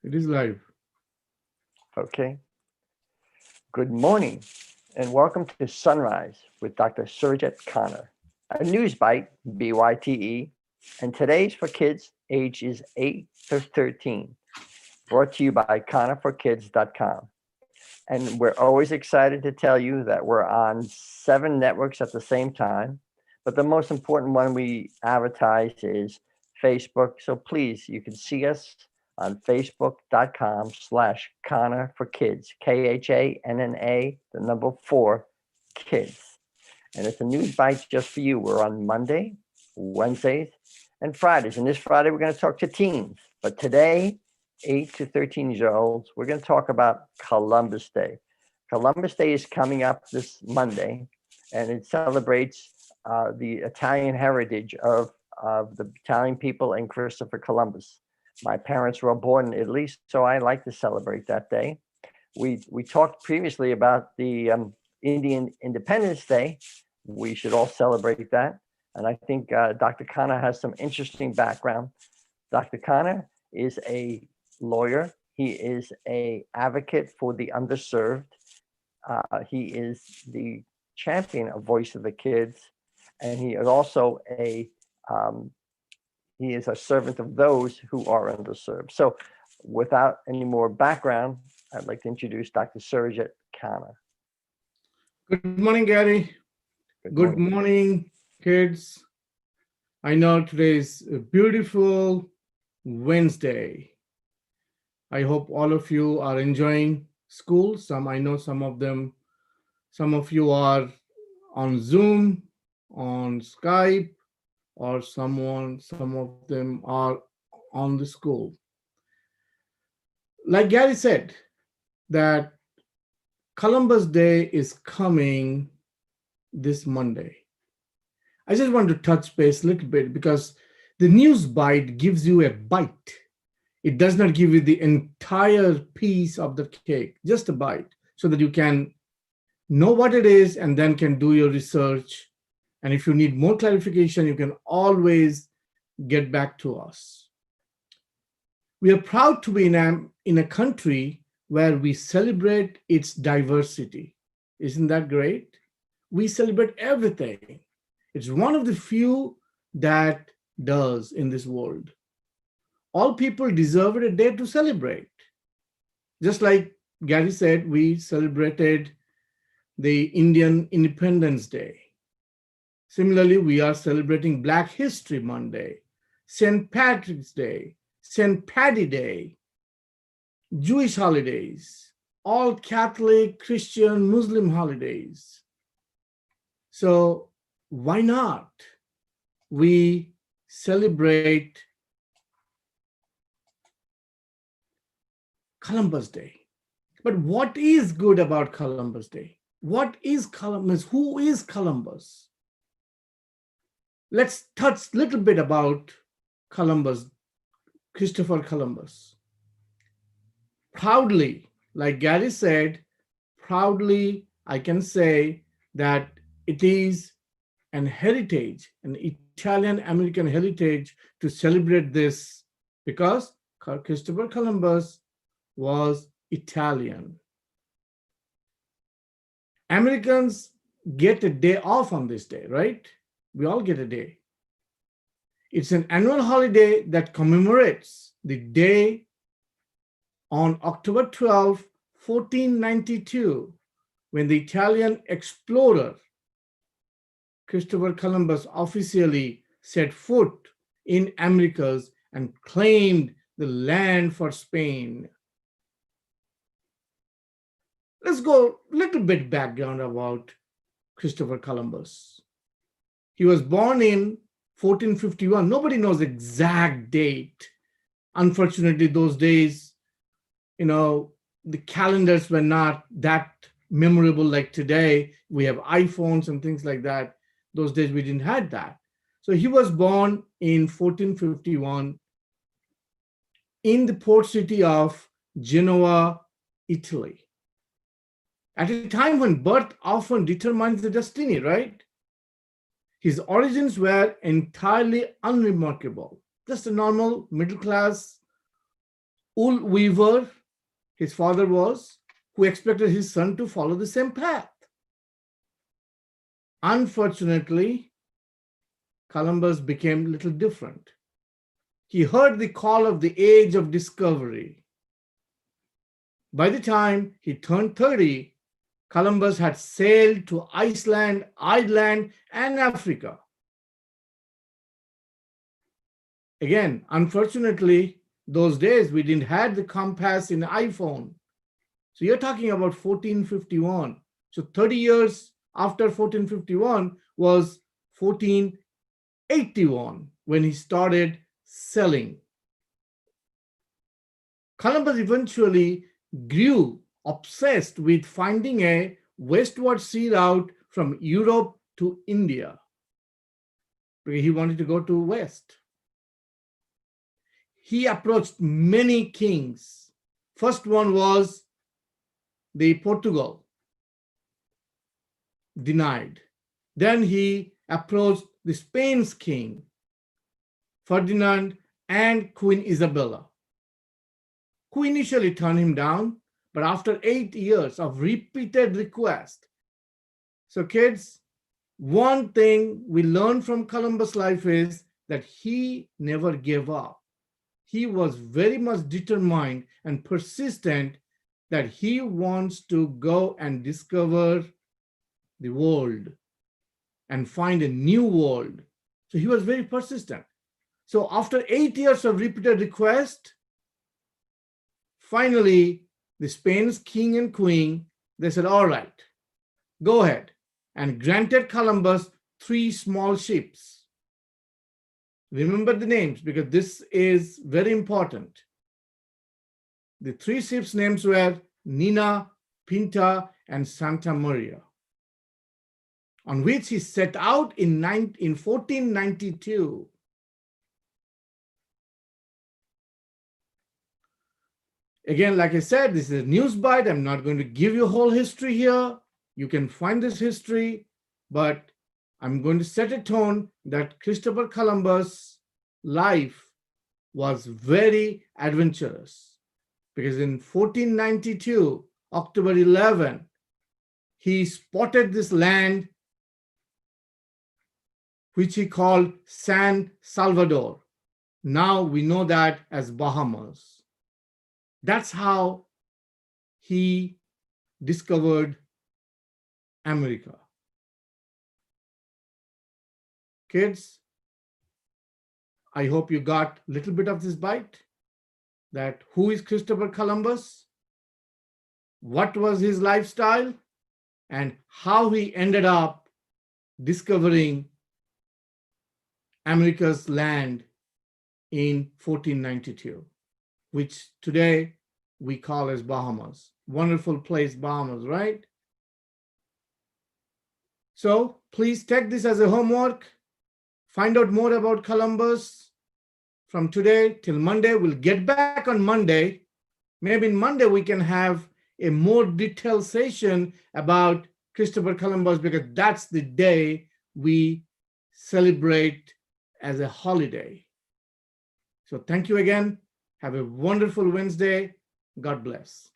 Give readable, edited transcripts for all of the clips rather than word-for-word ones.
It is live. Okay. Good morning and welcome to Sunrise with Dr. Surajit Khanna, a news bite, BYTE, and today's for kids ages 8 to 13, brought to you by KhannaForKids.com. And we're always excited to tell you that we're on 7 networks at the same time. But the most important one we advertise is Facebook. So please, you can see us on facebook.com/Khanna for Kids, KHANNA, the number 4, kids. And it's a news bite just for you. We're on Monday, Wednesdays, and Fridays. And this Friday, we're going to talk to teens. But today, 8 to 13-year-olds, we're going to talk about Columbus Day. Columbus Day is coming up this Monday, and it celebrates the Italian heritage of the Italian people and Christopher Columbus. My parents were born in Italy, so I like to celebrate that day. We talked previously about the Indian Independence Day. We should all celebrate that. And I think Dr. Khanna has some interesting background. Dr. Khanna is a lawyer. He is a advocate for the underserved. He is the champion of Voice of the Kids, and he is a servant of those who are underserved. So, without any more background, I'd like to introduce Dr. Surajit Khanna. Good morning, Gary. Good morning, kids. I know today is a beautiful Wednesday. I hope all of you are enjoying school. I know some of you are on Zoom, on Skype, or some of them are on the school. Like Gary said, that Columbus Day is coming this Monday. I just want to touch base a little bit because the news bite gives you a bite. It does not give you the entire piece of the cake, just a bite, so that you can know what it is and then can do your research. And if you need more clarification, you can always get back to us. We are proud to be in a country where we celebrate its diversity. Isn't that great? We celebrate everything. It's one of the few that does in this world. All people deserve a day to celebrate. Just like Gary said, we celebrated the Indian Independence Day. Similarly, we are celebrating Black History Monday, St. Patrick's Day, St. Paddy Day, Jewish holidays, all Catholic, Christian, Muslim holidays. So why not? We celebrate Columbus Day. But what is good about Columbus Day? What is Columbus? Who is Columbus? Let's touch a little bit about Columbus, Christopher Columbus. Proudly, like Gary said, proudly I can say that it is an heritage, an Italian-American heritage to celebrate this because Christopher Columbus was Italian. Americans get a day off on this day, right? We all get a day. It's an annual holiday that commemorates the day on October 12, 1492, when the Italian explorer Christopher Columbus officially set foot in Americas and claimed the land for Spain. Let's go a little bit background about Christopher Columbus. He was born in 1451. Nobody knows exact date. Unfortunately, those days, the calendars were not that memorable like today. We have iPhones and things like that. Those days we didn't have that. So he was born in 1451 in the port city of Genoa, Italy. At a time when birth often determines the destiny, right? His origins were entirely unremarkable. Just a normal middle class wool weaver, his father was, who expected his son to follow the same path. Unfortunately, Columbus became a little different. He heard the call of the age of discovery. By the time he turned 30, Columbus had sailed to Iceland, Ireland, and Africa. Again, unfortunately, those days we didn't have the compass in the iPhone. So you're talking about 1451. So 30 years after 1451 was 1481 when he started sailing. Columbus eventually grew obsessed with finding a westward sea route from Europe to India, because he wanted to go to west. He approached many kings. First one was the Portugal, denied. Then he approached the Spain's king, Ferdinand, and Queen Isabella, who initially turned him down, but after 8 years of repeated requests. So kids, one thing we learn from Columbus' life is that he never gave up. He was very much determined and persistent that he wants to go and discover the world and find a new world. So he was very persistent. So after 8 years of repeated request, finally, the Spain's king and queen, they said, all right, go ahead, and granted Columbus 3 small ships. Remember the names because this is very important. The 3 ships' names were Nina, Pinta, and Santa Maria, on which he set out in 1492. Again, like I said, this is a news bite. I'm not going to give you a whole history here. You can find this history, but I'm going to set a tone that Christopher Columbus' life was very adventurous, because in 1492, October 11, he spotted this land which he called San Salvador. Now we know that as Bahamas. That's how he discovered America. Kids, I hope you got a little bit of this bite, that who is Christopher Columbus, what was his lifestyle, and how he ended up discovering America's land in 1492, which today we call as Bahamas. Wonderful place, Bahamas, right? So please take this as a homework. Find out more about Columbus from today till Monday. We'll get back on Monday. Maybe on Monday we can have a more detailed session about Christopher Columbus, because that's the day we celebrate as a holiday. So thank you again. Have a wonderful Wednesday. God bless.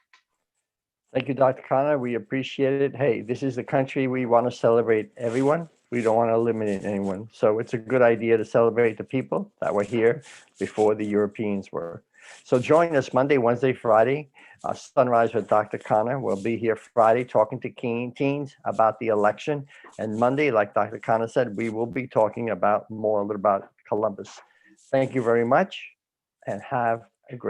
Thank you, Dr. Khanna. We appreciate it. Hey, this is the country we want to celebrate everyone. We don't want to eliminate anyone. So it's a good idea to celebrate the people that were here before the Europeans were. So join us Monday, Wednesday, Friday. Sunrise with Dr. Khanna. We'll be here Friday talking to teens about the election. And Monday, like Dr. Khanna said, we will be talking about more a little about Columbus. Thank you very much and have